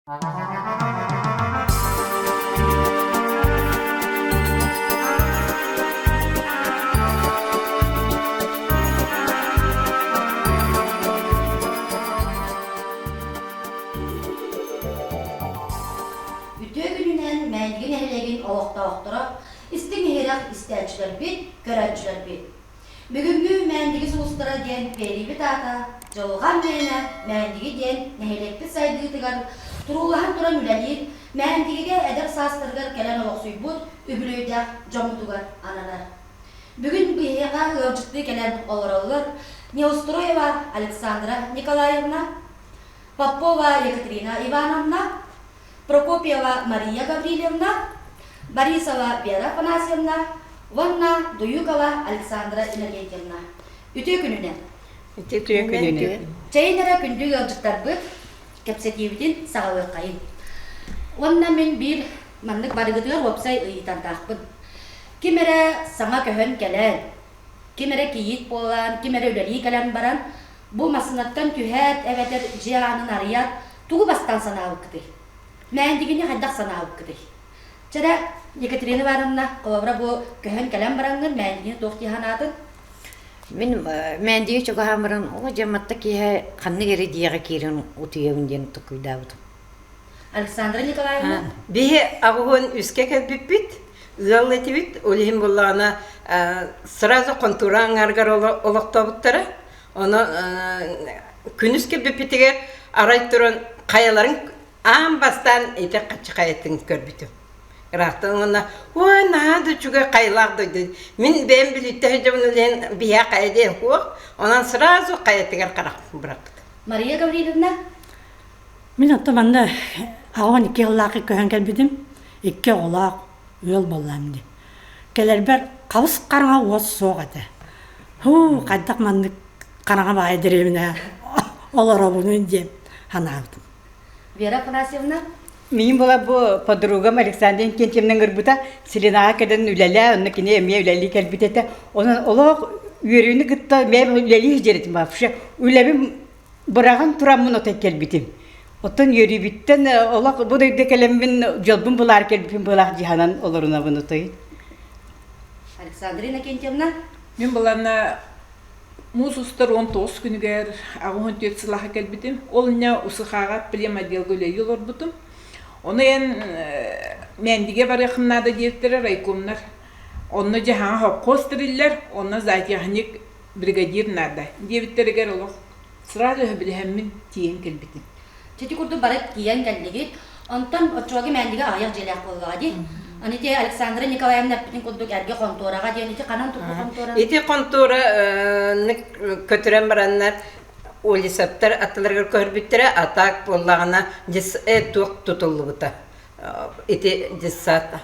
Gününden məndigin ehlegin oğuqta-oğuqtura istin eheraq istəyçilər bit, görəçilər bit. Bugünkü məndigi suğustura den beribi tata, jolğan məyinə məndigi den nehelekli saydığı tıgar, turuğulahan turan üləlir, məndigiga edər sastırgar kelen oğuqsuybut, übülüydaq jomutugar analar. Bugün bu eheqa örcüklü kelen olurulur, Neustroyeva Alexandra Nikolayevna, Popova Ekaterina Ivanovna, Прокопьева Мария Гаврилевна, Борисова Вера Афанасьевна, Ванна Дуюкова Александра Иннокентьевна. Үтө күнүнен. Чейнера күндү ылжыктар быт, кепсетибитин сагабы кайын. Ванна мен бир мандык барыгытыгар опсай ыйытан тақпын. Кимере саңа көхөн келен, кимере кийит болан, кимере үлели келен баран, бу масынаттан түхәт, әветер жианын арыят, тугу бастан санабы кыты. Мәндигini хайдақ санауып кыды. Чара Екатерина Ивановна қолабыра бұл көхін кәлем бараңын мәндигini тоқты ханатын? Мен мәндиги чоғахан баран, оға жаматта кейе қанны кері дияға керін ұтуевін ден тұқыйда бұдым. Александра Николаевна? Бихе ағуын үске кәлбіппіт, ұзалетівіт, олейін болағына сразу контуран арғар олықта бұттары. Оны күніс кәлбіппітіге арай тұрын қаяларын Ам бастан ете қачы қайеттің көрбітім. Рақтың оны, ой, нады жүге қайлақ дойды. Мен бән білітті жауын өлен бия қайды қоқ, онан сразу қайеттігер қарақпын бұрақты. Мария Гаврилевна? Мен оттаманда ағуан 2 ғылақы көхен кәлбедім, 2 ғылақ өл болламды. Келербер қауыс қарыңа оз соғады. Қайдақ мандық қараңа бағы діреміне олар обының дем ханағыдым. Вера Афанасьевна? Мен бола бұл подругам Александр Иннокентьевнаның ұрбыта Селенаға кәден үләлі, онны кене әме үләлі кәлбететі. Оның олақ үйеріні күтті мәм үләлі жеретім бапшы. Үләбім бұраған тұрамын отай кәлбетім. Отын үйері біттен олақ бұдайды кәлемін жолбын бұлар кәлбетім бұлақ жиханан оларына бұны той. Александра Иннокентьевна? Мен бұларына Мусустар 19 күнігер ағуын төт сылаға кәлбетім. Ол не ұсықаға білем әделгі өлей олар бұтым. Оны ән мәндіге бар яқыннады дептері райкомнар. Оны жағаға қостырылар, оны затияғынек бригадир нады. Дебіттерігер олық сразу білемін тиен кәлбетім. Четі күрді барып киен кәлдегет, онтан отчуағы мәндіге аяқ желек қолғады. Анете Александра Николаевна бүтін күндік әрге қонтораға дейін, ете қанан тұрғы қонтора? Ете қонтора көтірен бараннар олисаптар атыларға көрбіттері атақ болағына туқ тұтылы бұта. Ете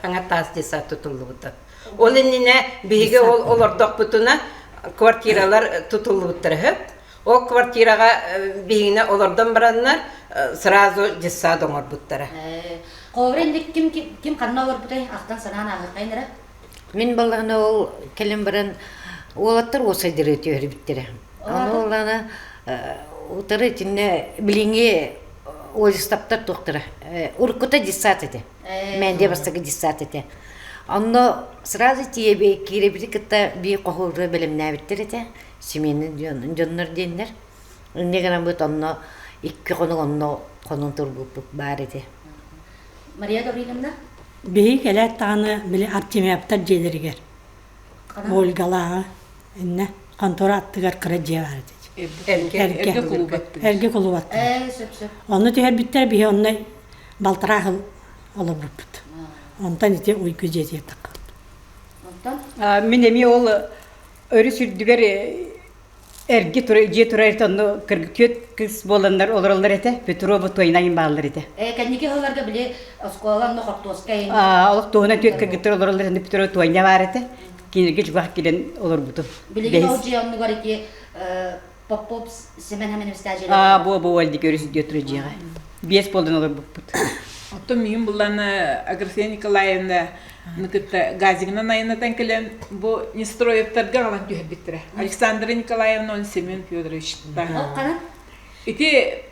хаңа тас десат тұтылы бұта. Ол еніне бейге ол ордақ бұтына квартиралар тұтылы бұттары. О квартираға бейгіне олардан бараннар сразу десат оңыр бұттары. Қовырендік кім қанна олар бұтай ақтан санаған ағыр қайындыра? Мен балағына ол кәлем баран олаттар осайдыр өте өрбіттері. Оны олағына ұтары етіне біліңе ойыстаптар тоқтыры. Ұрқыта дисат еді. Мәнде бастығы дисат еді. Оны сразу тиебе керебілі кітті бей қоғыры біліміне әбіттер еді. Семенің жонлар дейіндер. Үндеген бұд оны 2 қонық оны қонын тұрғып бар еді. Мария Гаврилевна? Бейі кәләт тағаны білі Артемияптар жедергер. Ольгалаға, әнне, контора аттығар қыра же бар еді. Әрге құлу баттыр. Сөп-сөп. Оны түйер біттер бейі онына балтыра қыл олы бұрпыд. Онтан ете ой көз ете тақы. Онтан? Мен әме ол өрі сүрдігер әрге же тұра әрті оны көт кыз боландар олар әті, бөтір обы тойнайын бағылар әті. Кәнеке оларға біле осколанны қоқтуызқайын? Олық туғына төт кіргіттір олар әті, бөтір обы тойна бар әті. Кенерге жүғақ келен олар бұты. Білеген ол же онны бар еке поп-поп семен әмен өстәжері? Бұл әлді көрі сүрде тұры жеға. 5 болдан олар бұт. Отто мен бұланы Аграфия Николаевна газигынан айынатан келен бұл Нестроевтарға қалан түйір біттірі. Александра Николаевна, он Семен Федорович. Ол қанан? Эти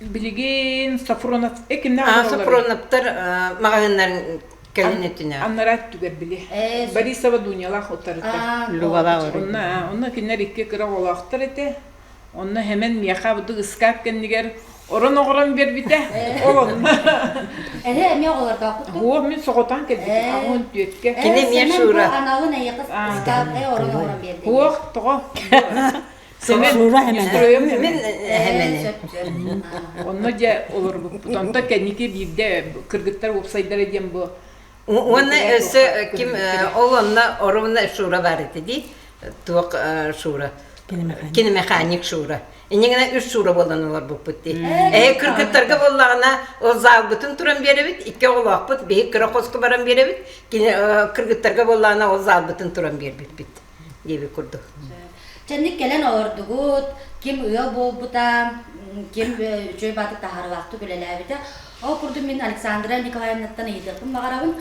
Билигин Сафронов экимне Сафроновтар магазиннарын кәлінетіне. Аннарат түгер били. Борисова Дунялах отарыта. Лугала Онна кинер икке кыра олақтыр ете. Онна hemen мияха буду ыскап кеннигер орон бербите. Олон. Эме олар да куту. О, мен соғотан келбите. Агын түйетке. Кене мен шура. Аналын айыкыс скап орон берди. Оқ, тоғы. Semen Şura hemen. Мен әмені. Онна же олар бу. Тонта кенники бирде кыргыттар опсайдар еден бу. Оны өсі кім олонна орынна шура бар еті дей. Туық шура. Кені механик шура. Инегіне үш шура болан олар бұл бұтты. Кыргыттарға болағына ол зал бұтын тұран беребет. Ике олақ бұт, бейік кіра қосқы баран беребет. Кыргыттарға болағына ол зал бұтын тұран бербет бит. Дебі күрдік. Çendik gelen ordugut, kim üye bolbuta, kim çöy batık taharı vaxtı gülelerdi. O kurdum ben Aleksandra Nikolayevna'dan eğitirdim. Mağarabın,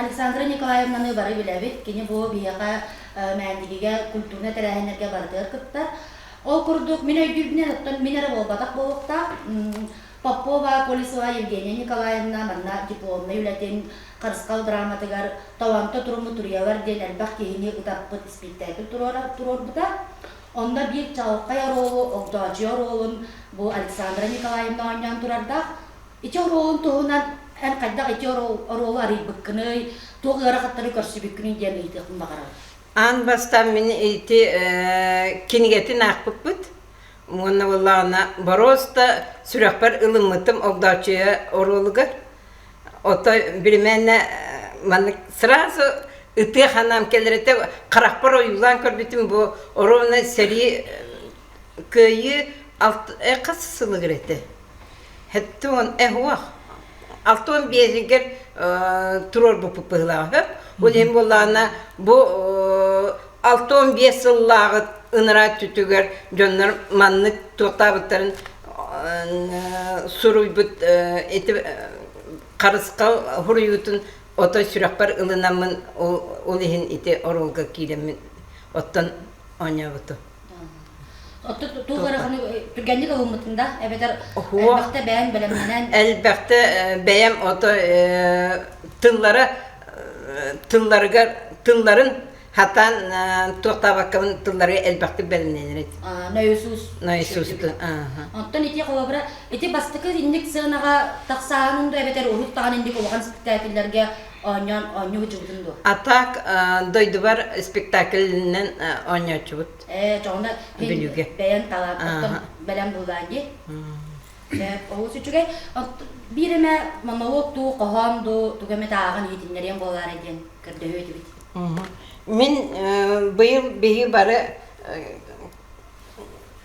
Aleksandra Nikolayevna'nı barı bilebit. Kini bu biyaqa məndigige, kulturuna terəhinlerge barıdır kıttar. O kurduk, min öygülbüne tuttan minere bolbadak boğukta. Popova, Kolisova, Evgeniya Nikolayevna, manna diplomna yületin, Karıskal dramatıgar, tavanta turumu turuyavar den elbaq kehini utapıt spektakl turur buda. Onda bir Çalkaya rolu, Ogdacıya rolun, bu Aleksandra Nikolayevna oynayan turarda. İçi rolun tuğunan, en kaydak içi rolu arayı bıkkını, tuğu yarakatları karşı bıkkını diyen eğitim bağırar. An bastan meni eğiti kinigetin akpıp bit. Ona vallağına barosta sürekbar ılımıtım Ogdacıya orolugar. Ota bilmenne man sırası ıtı hanam kelirete karakbar oyulan körbitim bu orona seri köyü alt kasılı girete. Hatta on ehvah. Altın beziger turor bu pıpılağı. Olayım vallağına bu altın bezillağı ınıra tütüger jonlar manlık tuğtabıtların suruybut eti Karıskal huruyutun ota sürekbar ılınamın olihin iti orolga kilemin ottan oynayabıtı. Otta tuğarağını tügenlik avımıtında, ebeter elbaqta beğen bilemenen. Elbaqta beyem ota tılların hatan tuğtabakkamın tılları elbaqta bilemenen. Nöyüsüstü. Ondan iti qovabra, iti bastıkı indik sığınağa taqsağının da ebeter uruk tağın indik olağan spektakillerge oynayan hücudundu. Atak doydu var spektaklinden oynayıcıbıt. Çoğunda Bilüge. beğen talan, ondan belen bulağındı. Oğuz üçüge, birime monolog du, qoham du, tugeme tağın yetinlerden bolar eden kırdı höydi bit. Min bıyıl bihi barı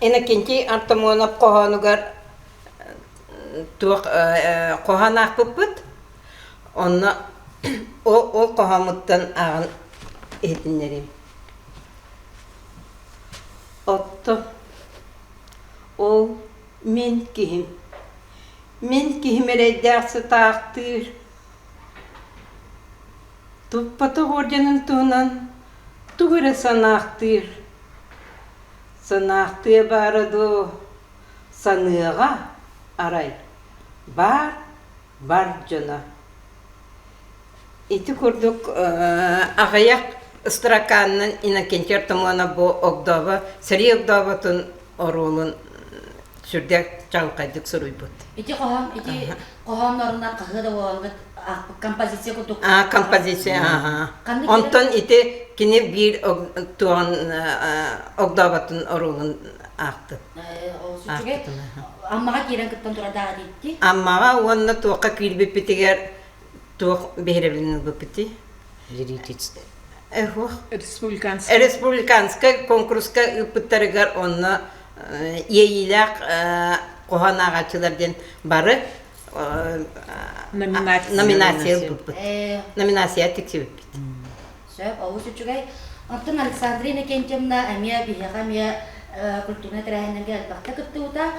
enekinci artamonap qohanugar tuq qohan akpıpıt. Onna o qohamuttan ağın etinlerim. Otto o men kihim ereddersi taqtır. Tuppatı horcanın tuğunan tuğra sanaqtır. Sanaqtıya barıdı sanığa aray. Bar cana. İti kurduk ağayak ıstrakanın inakençer tamana bu Ogdava, seri Ogdavatın orolun sürdek çalkaydık soruybut. İti qohamlarından qahı da oğandı kompozisiya kurduk. Kompozisiya, aha. Ondan iti kini bir tuğan Ogdavatın orolun aktı. O sütüge, ammağa kiren kıttan turada aditti. Ammağa onna tuğka kilbi pitiger tuğ behrevlinin bu piti. Respublikanska konkurska ıpıttarıgar onna yeğilak qohan ağaçılardan barı nominasiya buput. Nominasiya tiksi buput. Söp, o sütüge, ondan Aleksandrina kentimna amiya bihaqa amiya kulturuna terahenlerge elbaqta kıttı uta.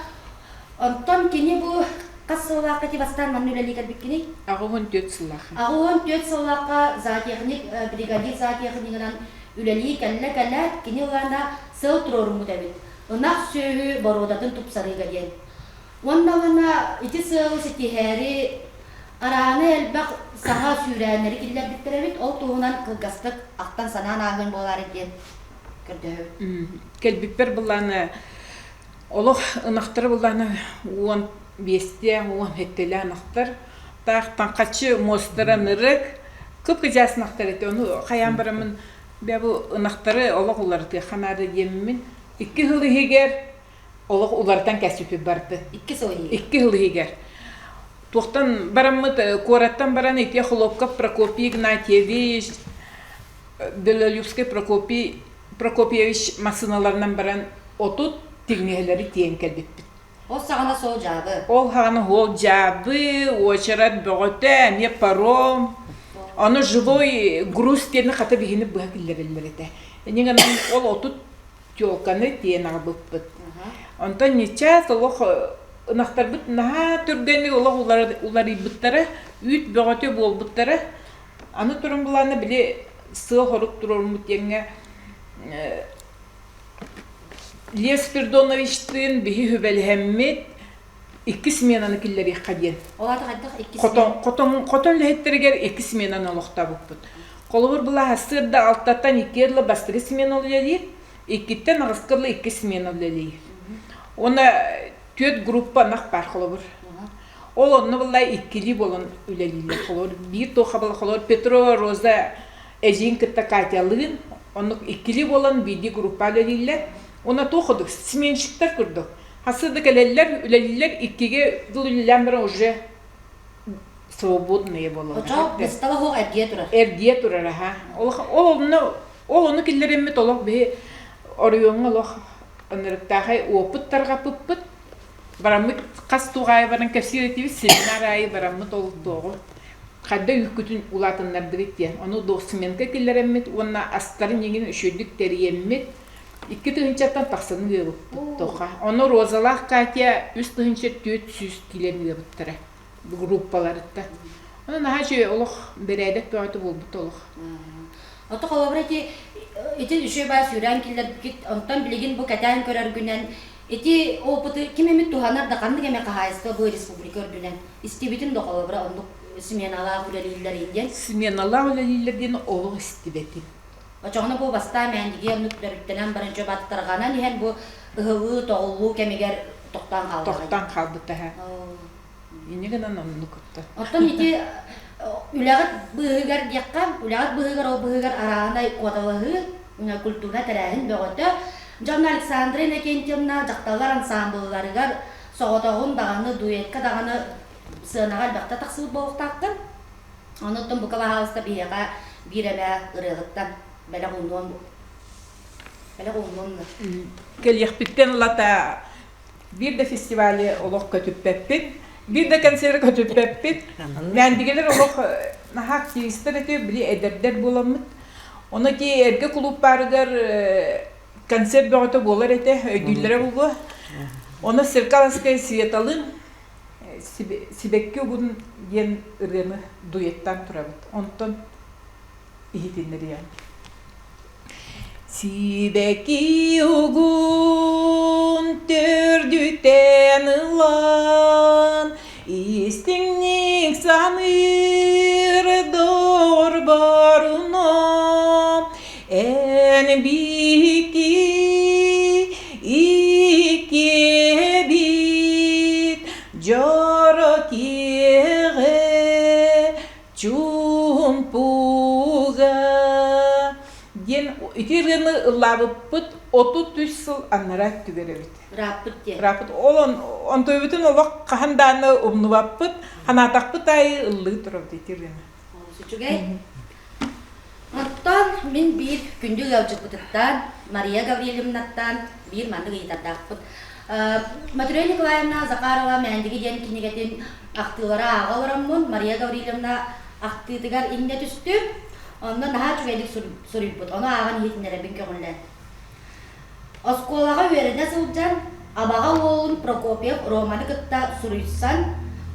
Ondan kini bu Qas vaqti bastan manulali kadbikini. Ağın 4 sılağı. Ağın 4 sılağı zatiyaknik brigadir zatiyaknigan üleli kalla kini olanda sığ turorumu tabi. Ona söhü barodatın tupsarıga diyen. Ondan iti sığ sitiheri arana elbaq saha sürənləri killer bittirəbit, ol tuğunan kılgastıq aqtan sanan ağın bolar eкен. Kördü. Келбиппер булланы олох ынахтары булланы уон бесте уон хеттеле анахтар тахтан качы мостара нырык көп кыжас нахтар эте ону каян барамын бу ынахтары олох уларды ханары еммин 2 жыл егер олох улардан кәсипи барды. İkki soyi. 2 жыл егер. Тохтан барамыт кораттан баран эте Хлопков Прокопий Игнатьевич Белолюбский Прокопьевич машиналарынан баран отут тигнелери тиен келбиппит. O sağına sol cevabı. Ол ханы хол жабы, очерат бөгөтө, не паром. Аны живой груз тени хата бигинип быга киллерелер эте. Ниган ол отут тёлканы тиен агыбыппыт. Онтон нече солох ынахтар бит наха түргени олох улар ибыттары, үт бөгөтө болбуттары. Аны турун буланы биле сыө хорук турурмут еңе Лев Спирдоновичтин биһи хүбелһәммит 2 сменаны киллери каден. Оларды қайдық 2 sene. Котон лехеттергер 2 сменаны олохта буппут. Колубур була хасырда алтаттан 2 ерлы бастыры смена олели, 2-тен агыскырлы 2 смена олели. Оны төт группа нах бар колубур. Ол онны була 2-ли болон үлелилер колубур. Бир тохабыл колубур Петрова Роза Эжин кытта Катялын, оны 2-ли болон биди группа олелилер. Ona toxuduk, smenşikler kurduk. Hasırdık öleliler 2'ge dülülenler уже свободные болу. Oca bistala hoq erdiye turar. Erdiye turar ha. Onu killeremmet olaq be oriyonga olaq anırıqtaqay opıttarga pıppıt. Baramık qas tuğay baran kapsiretivi seminarayı baramıt olaq doğu. Qadda yükütün ulatınlar direktiyen. Onu 90 menke killeremmet, ona astarın yengin üşürdük teriyemmet. 2 тыгынчаттан тахсаны гыбыт тоха. Оны Розалах Катя 3 тыгынча 400 килен гыбыттыра. Группаларытта. Оны нахачы олох берәдек бөтө болбут олох. Ото колобрети ити үшө ба сүрән киллер бит онтан билеген бу катан көрөр günен ити опыты кимемит туханар да канды кеме кахайсты бу республика өрдүнен. Истибитин да колобра ондук сменалар үлелилер инген. Сменалар үлелилерден олох истибетин. Очоғына бұл баста мәндіге нүктөріттенен бірінші баттырғанан ehen bu ıhıvı, toğullu kemiger toqtan қалды. Тоқтан қалбыты ha. Енегенен онны көтті. Оттан ити үләғіт бұғығар дейққа, үләғіт бұғығар ол бұғығар арағынай қоталығы культурна тәрәхін бөғөті. Жамна Александрина Кентьевна жақталар ансамблыларығар соғытағын дағаны, дуетка дағаны сығынағар бақта тақсыл болықтаққын. Оныттың бұқа бағалыста бейеға bir əmə ırığıttan belə qonduğum bu. Belə qonduğum da. Келияқпиттен лата bir de festivali олық көтіппеппін, bir de концерт көтіппеппін. Мәндігелер олық наха активистер әте білі әдердер боламыд. Оны ке әрге клуб барығар концерт бөғыты болар әте, өйгілері болу. Оны Серкаланская Светалын Сибекке бұн ен ұрғыны дуеттан тұрабыд. Онтон ihtinleri yani. Sibeki ugun tördüten ılan istinnik sanır doğur baruna en biki iki bit jara kire çumpuga Ген итиргени ыллабыппыт 33 сыл аннарак түгеребит. Раппыт де. Раппыт олон онтойбутун олок каханданы умнубаппыт, ханатакпыт ай ыллы турабыт итиргени. Сүчүгей. Оттан мен bir күндү гавжыкпыттан, Мария Гавриловнаттан bir мандык ыйтардакпыт. Матурия Николаевна Захарова мәндиги ден кинегетин актылара ага ораммын, Мария Гавриловна актыдыгар инде түстү. Ondan daha çok edik soruyup, onu ağın hitinlere bin kömürler. Oskolağa verene sılcan, abağa oğlun Prokopyev romanı kıtta soruysan,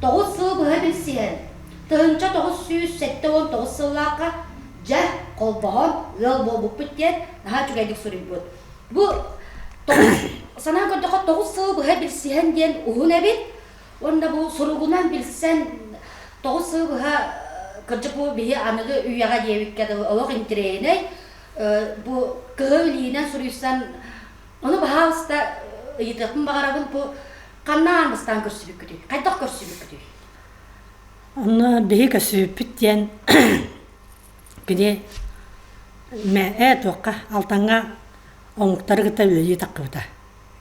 9 sıl bıha bilsiyen. Tığınca 909 sıllarca, ceh, kolbağın, yol boğup bitken, daha çok edik soruyup. Bu, sana gördüğü 9 sıl bıha bilsiyen diyen uhun ebit, Onda bu sorugundan bilsen toğusu buha kırcı bu bihi anıgı üyaga yevikkede olaq intireyine bu kığıvliğinden soruysan onu baha usta yıtıqın bağırabın bu kannan bıstan körsübük kütüy, kaydaq körsübük kütüy. Onu bihi kösüpüt diyen gide toqqa altanga oңuktары gıta üleyi taqqıbıta.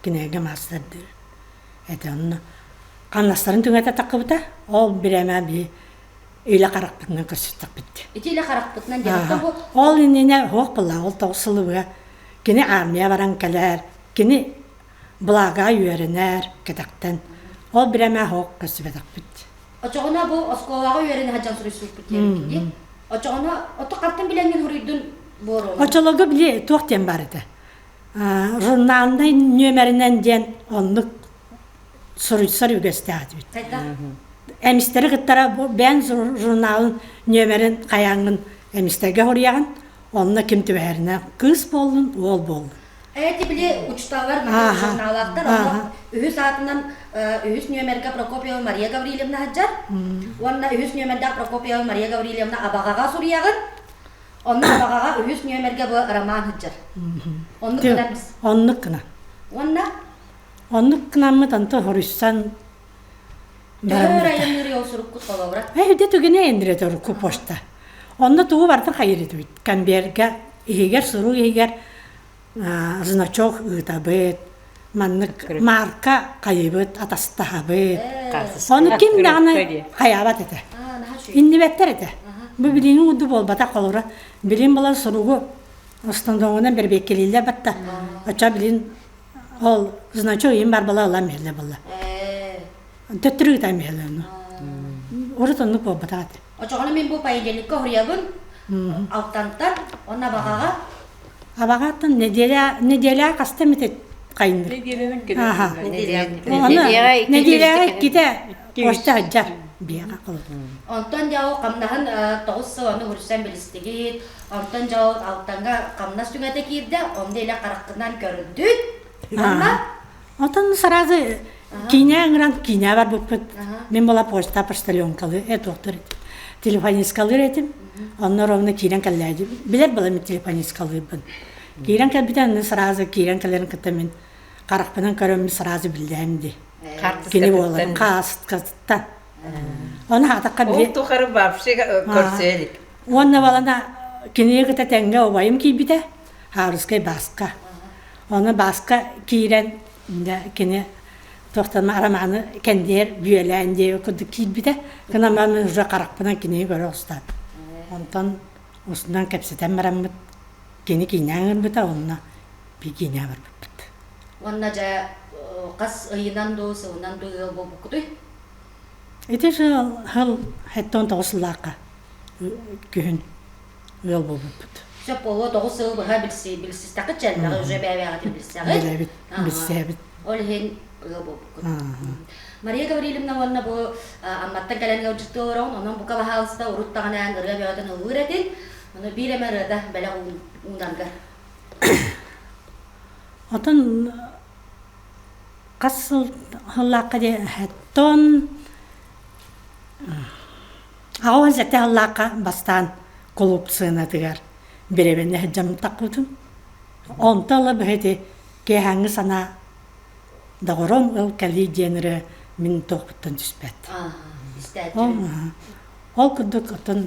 Kinege masterdir. Onu qannastарын tüngete taqqıbıta. Ol bireme bir öyle qaraqpıtından kösüttaq bitti. İtiyle qaraqpıtından gelipten bu Ol inine hoq bıla, ol toğsılı bıga. Kini armiya varan keler, kini bulaga yörener ketaktan. Ol bireme hoq kösübetak bitti. Oçoğuna bu oskolağı yörenin hacan soruysup bitiyerikidi. Oçoğuna otu qartın bilengen huruydun boru. Oçologu bile toqten var idi. Jurnalında nömerinden diyen onluk soruysa ügestedi bit. Kaydaq. Emisteri gıttara ben jurnalın nömerin kayangın emistege horyagan. Onunla kim tüberine kız boldun, oğul boldun. Evet bile uçtalar Aha, jurnalaktar aha. ama ühü saatinden ühüs Nömerga Prokopyeva Maria Gavrilyevna hajar. Onna ühüs Nömerga Prokopyeva Maria Gavrilyevna abagaga suryagan. Onna abagaga ühüs Nömerga bu Raman hajar. Onu kadar biz. Onluk kına. Onna Onluk kına mı tanto horussan Töreyen yürüyor suruk kutbala bırak. de tügüne endire doğru ku posta. Onda tuğu vardı hayır edip. Kamberga ihiger suru ihiger значок ıtabet. Manlık marka kaybet atastahabet. Onu kim dağına kayabat ete. Aa naha şu. İndi better ete. Bu bilinin udu bol bata kalora. Bilin bolar sorugu. Остандоğundan bir bekeliyle batta. Aça bilin ol значок им бар бала ала мерле бала. Töttürü de melle onu. Orada onu bol bata ete. Oçoğuna min bu payıncelikka huryabın. Alttantan ona bagaga. Abagatan nedela kastemet kayındır. Ne diyelim ki? Aha. Onu Nedela nedela gide posta hajar biya kalır. Ondan jauh kamnahan toğusu onu hursan bilistigit. Ondan jauh alttanga kamnas tüngete kirde. Onda ile qaraqından göründü. Ama Atan сразу киня var bu put. Men bola posta почтальонкалы, доктор. Телефонисткалыр ettim. Onlar onu kiran kallaydı. Biler bala mi telefonistkalı ben. Kiran kal bitan сразу kiran kalların katamin. Qaraqpanan körüm сразу bildiğimdi. Kini bola kasta. Onu hatakka Ол bile. тухары вообще көрсөйлүк. Onu balana kini kata tenge obayım ki bide. Haruskay baska. Onu baska kiran da kini toxtama aramanı kendiler büyelen diye okudu ki bide. Kına mamın uca qaraqpanan kini göre ostan. Ondan usundan kapseten maramut kini kinyanır bita onunla bir kinya var bit. Onna ja qas ıyınan do sığınan do bu kutuy. Ete şu hal hetton toğusullaqa kühün yol bu bit. Söp o doğu sığı bu ha bilsiz takı çelda öje beyağı bilsiz. Bilebit, bilsebit. Ol hen bu kutuy. Maria Gavrilyevna onna bu ammattan gelen gavcıtoron onun bu kabahasta urut tağanan ırga beyadan uğratin. Onu bir emerada bela undangar. Atan qasıl hallaqa de hetton awan zete hallaqa bastan kolup sığınadıgar. Birebenne hecam taqqudum. Ontala behete ke hangi sana dağırom ıl kali jenere min toquttan düşbet. İstedi. Ol kuduk atan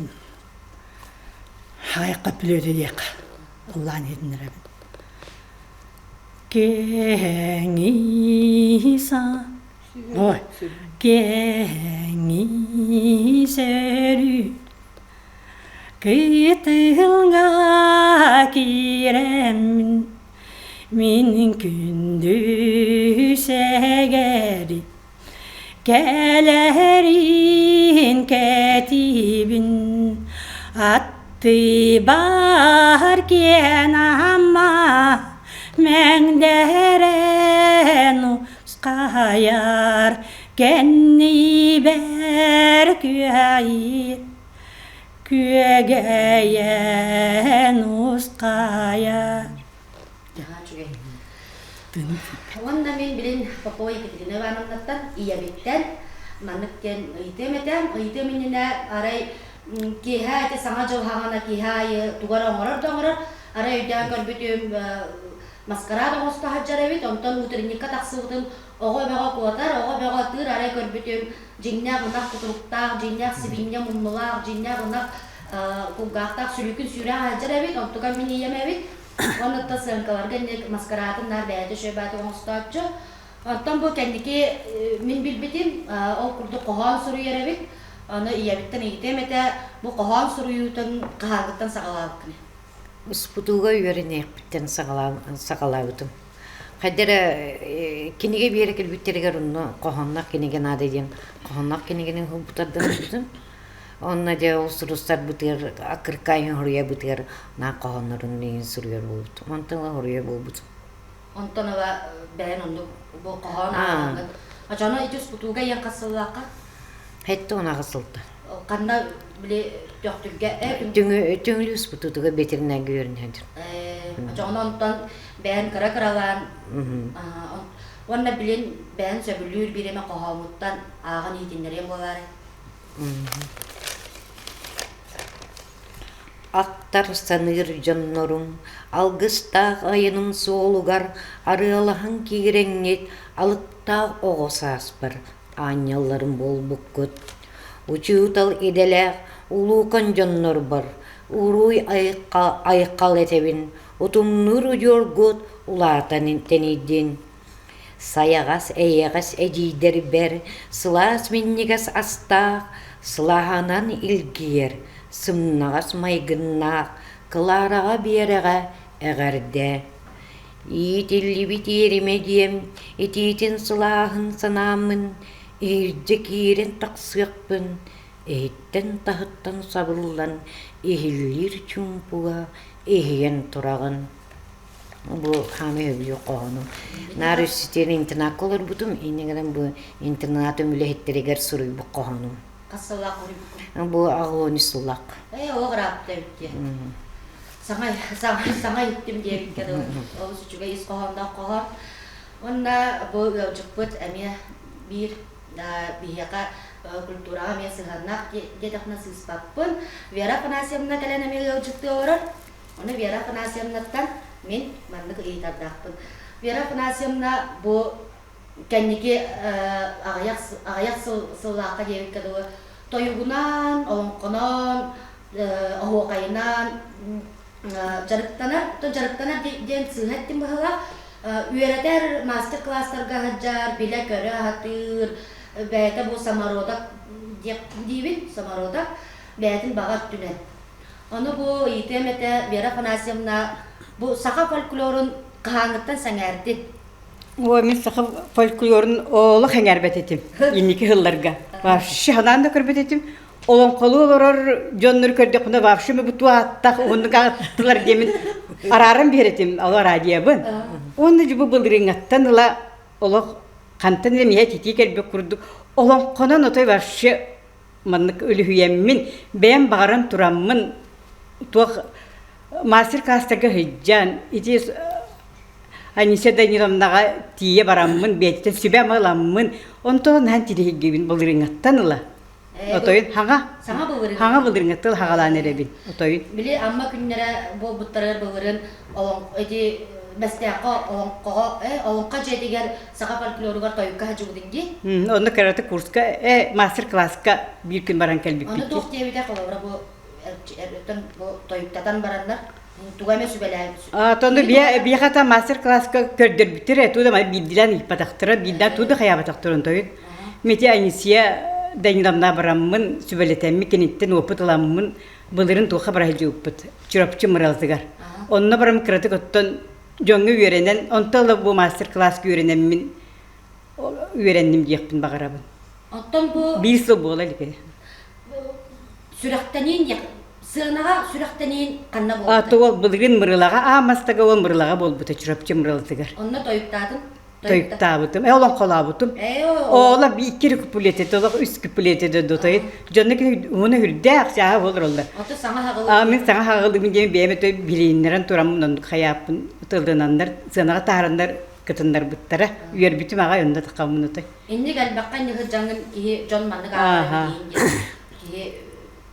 hayqa pilöde yak. Allah'ın edinire. Gengisa oy gengi serü kıytılga kirem min kündüse geri gelerin ketibin attı barken ama menderen uskayar kenni ber kügeyen uskayar. Wanda min bilin papoy kitrine banamnatan iya bitten маннык кен ыйтеметен ыйтеменне арай киха те саңа жыл хагана киха тугара оңорор арай үдән көрбүтүм маскарада оста хаджарабит онтон утренникка таксыбытын ого бага куатар ого бага тыр арай көрбүтүм жиння гынак кутуруктак жиння сибиння муннулак жиння гынак кугактак сүлүкүн сүрә хаджарабит онтуга мини емебит онутта сынкаларга не маскарадын нар бәйте шөбәте оңстатчы онтон бу кендики мин билбитим ол курду кохан суруйеребит аны иябиттен итемете бу кохан суруютун кахагыттан сагалабыкны Успутуга үйөрүнек биттен сагалабытым. Хайдара кинеге биере келбиттерге рунну кохоннак кинеге надеден кохоннак кинегенин хубутардан бутум. Онна де усурустар бутер акыркайын хоруя бутер на кохоннорун нейин суруяр болбут. Онтала хоруя болбут. онтонова бәен онду бу кохан ажана итүс бутуга ян касыллакка Хетте она кысылды. канда биле төктүгө Түңлүс бутутуга бетеринен көрүнөдүр. ажана онтон бәен кара-каралан онна билен бәен сөбүлүр биреме кохамуттан аган итиннерем болар. Ақтар саныр жоннорум, алгыстақ айының соолугар, арыалахан кигереңнет, алыттақ оғосаспыр, аняларым бол бүккөт. Учуутал еделәқ, улуқан жоннор бар, уруй айқал етебін, утумнур жоргот улатанын тенейден. Саяғас, әйеғас әдейдер бәр, сылас меннегас астақ, сылаханан илгер, сымнағас майгыннақ, кылараға береға әғәрді. Итілі битеріме дем, ететін сылағын санамын, ерді керен тақсықпын, әйттен тағыттан сабыллан, ehillir чумпуа, ehien тұрағын. Бұл қамы өбілі қоғыны. Нар үстетен интернат колыр бұтым, енегеден бұл интернат өмілі сұрый бұл қоғыны. Касыллак урып. Бұл ағылуыны сұллақ. Оғырап тәбітте. Саңа үттім дебіт кәді. Ол сүчіге ес қоғанда қоғар. Онна бұл жүкпіт әме бір бияқа культураға мен сығаннақ дедіқна сызбақпын. Вера Панасьевна кәлен әме жүкті орыр. Оны Вера Панасьевнаттан мен маңдық ұйтардақпын. Вера Панасьевна бұл кәннеге ағаяқ сыллаққа дебіт кәді. Тойугунан, оңқынан, оғайынан, жарықтанар ден сығаттен бұғыла. Үйеретер мастер-класстарға ғаджар, біле көрі ғатыр, бәйті бұл самародақ дейбін, самародақ бәйтін бағат түнен. Оны бұл етемете Вера Панасьевна бұл сақа фольклорын қағаңыттан сәңәрді. Мен сақы фольклорын олы қаңарбет етім, енекі ғылларға. Вапшы ғанан да көрбет етім. Олың қолу олар жонныр көрді құна вапшы мі бұту аттақ, оны қағыттылар демін арарым беретім, алар адиябын. Оны жүбі бұлдырың аттан ұла олық қантын емеге тетей кәрбек құрдық. Олың қонан отой вапшы маннық өлі хүйеммін, бәйін бағаран тұраммын, туақ мастер-класстарға хыджан, Анисе Даниловнаға тие бараммын, бәйтітен сөбе мағыламмын. Онтоғын хан тирегебін бұлдырыңаттан ұла. Отойын, хаңа бұлдырыңаттыл хағалан әребін. Отойын. Біле амма күннері бұл бұттарыр бұлырын мәстәққа оңқа жедегер сақа фольклорығар тойыққа жүгідінге. Оны караты курска, мастер-класска бір күн баран кәлбік Оны тоқ дебіде қолабыра бұл тойықтадан барандар. Тугаме сүбеләйбіз. Тонды бияқата мастер-класска көрдір бітірі, туды бидділен иппатақтыры, бидда туды қаябатақтырын тойын. Мете Анисия Даниловна бараммын, сүбелетемі кенеттен опыт аламмын, бұлырын туға барахылжы опыт, чүрапчы мұралдығар. Онына барам кіраты көттен жоңы үйеренен, онталы бұл мастер-класска үйеренемін, үйереннім дейекпін бағарабын. Оттан бұл... Бір сыл бол әлігі. Сүрақтанен Сығынаға сүрақтанен қанна болды. Аты ол бұлырын мұрылаға, амастаға ол мұрылаға бол бұты чүрапчы мұралдығар. Онына тойықтадым. Тойықтабытым, олан қолабытым. Ола бейкері күпілетеді, ола үс күпілетеді дотайын. Жонны кені оны хүрді ақсаға болыр олар. Оты саңа хағылы. Мен саңа хағылдымын деймін бәйме той білейінлерін тұрамын, ондық қаяппын, ұтылдынандар, сынаға тағырандар kıtınlar buttara. Üyer bütün ağa yönde tıkamını tay. İnni gelbakkan ni hıcangın ki John manlık Aha. ağabey ki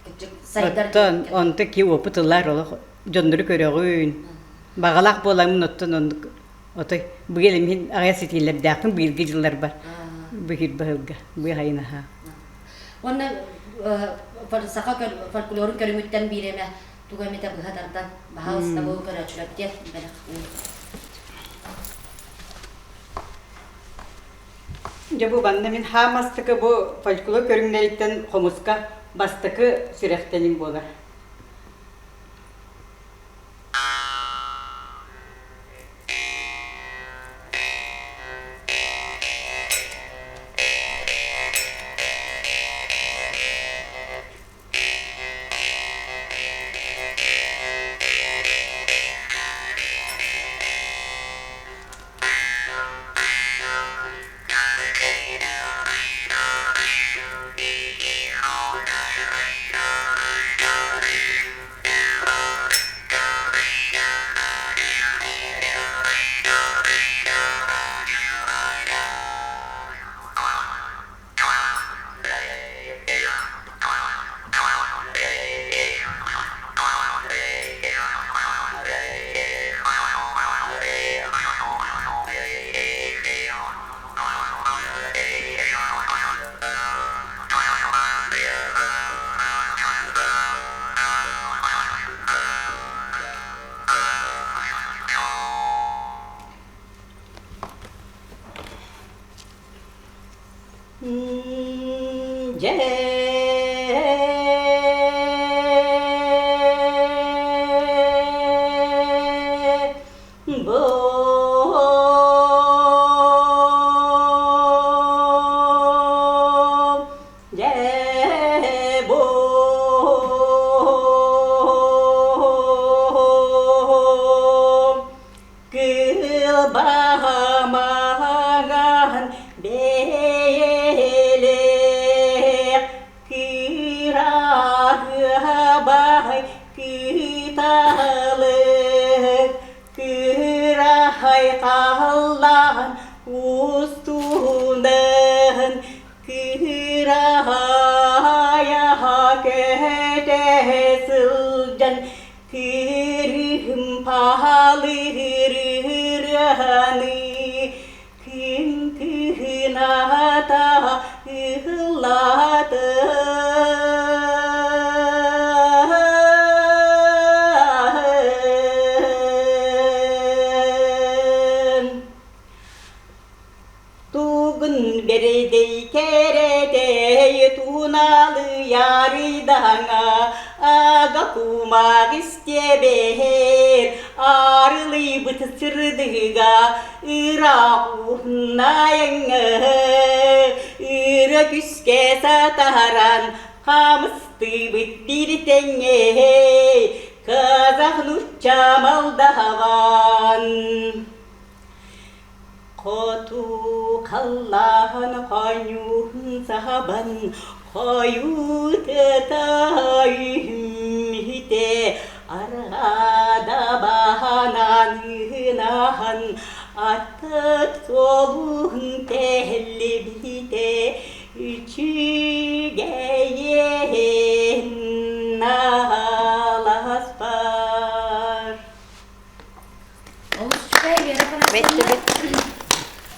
küçük saydar. Ottan onta ki oputlar ol. Jonduru körüğün. Bağalak bolamın ottan onu otay. Bu gelimin ağa setiler dağın bilgi yıllar var. Bu hir bahılga. Bu hayna ha. Ona saka folklorun körümütten bireme tugamete bıhatardan bahasta bu körüçler diye belak. Ya bu banda min hamastıkı bu folklor körüngelikten homuska bastıkı sürektenin bolar.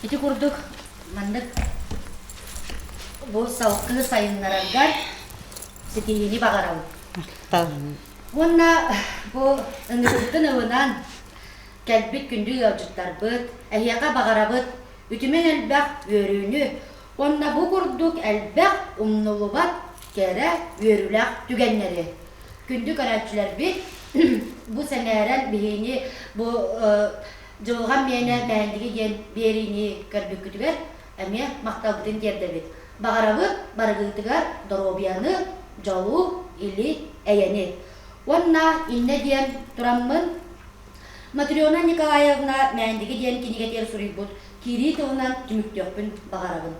İti kurduk mandık bu savuklı sayınlarından setiyini bakaralım. Ona bu ınırıktın ıvınan kelbik gündü yolcutlar bıt, ehyaka bakara bıt, ütümen elbek yörüğünü. Ona bu kurduk elbek umnulubat kere yörülek tügenleri. Gündü karatçılar bit, bu seneren bihini bu Жылған мені мәндігі ген беріні көрбік күтігер, әме мақтабытын дердебет. Бағарабыт барғытығар доробияны, жалу, или әйені. Онна инне ден тұраммын. Матриона Николаевна мәндігі ден кенегетер сұрый бұд. Кири тұғынан түміктөкпін бағарабын.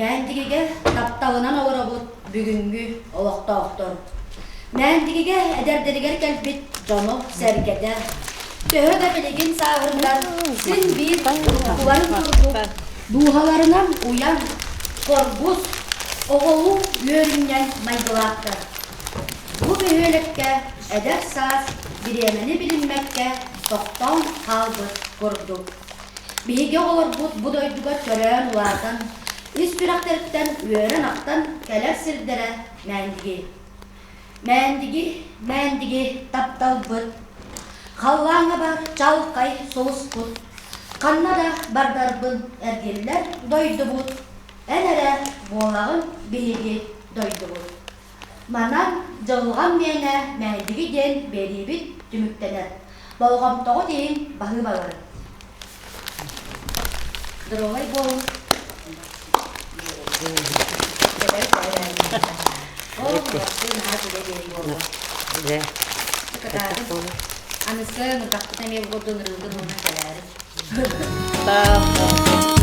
Мәндігіге таптауынан ауыра бұд бүгінгі олақта оқтор. Мәндігіге әдердерігер кәлбет жону сәргедер. Töhö da belegen sağırlar. Sin bir kuvarın turdu. Duhalarından uyan korbus oğulu yöründen maygılattı. Bu büyülükte eder saz biremeni bilinmekke toktan kaldı kurdu. Bihige olur bu doyduga tören ulardan, üst bürakterikten üören aktan keler sirdere mendigi. Mendigi taptal bıt. Hallağına bar çalkay soğuz put. Kanna da bardarbın ergiller doydu but. Enere boğağın bihigi doydu but. Manan jılgan mene mendigi den beribit tümüktener. Bolğam toğu deyin bahı bağır. Drovay bol. Güzel. Anısı ngıdak tutamaya bu dönürüldü ona kadar. Tamam.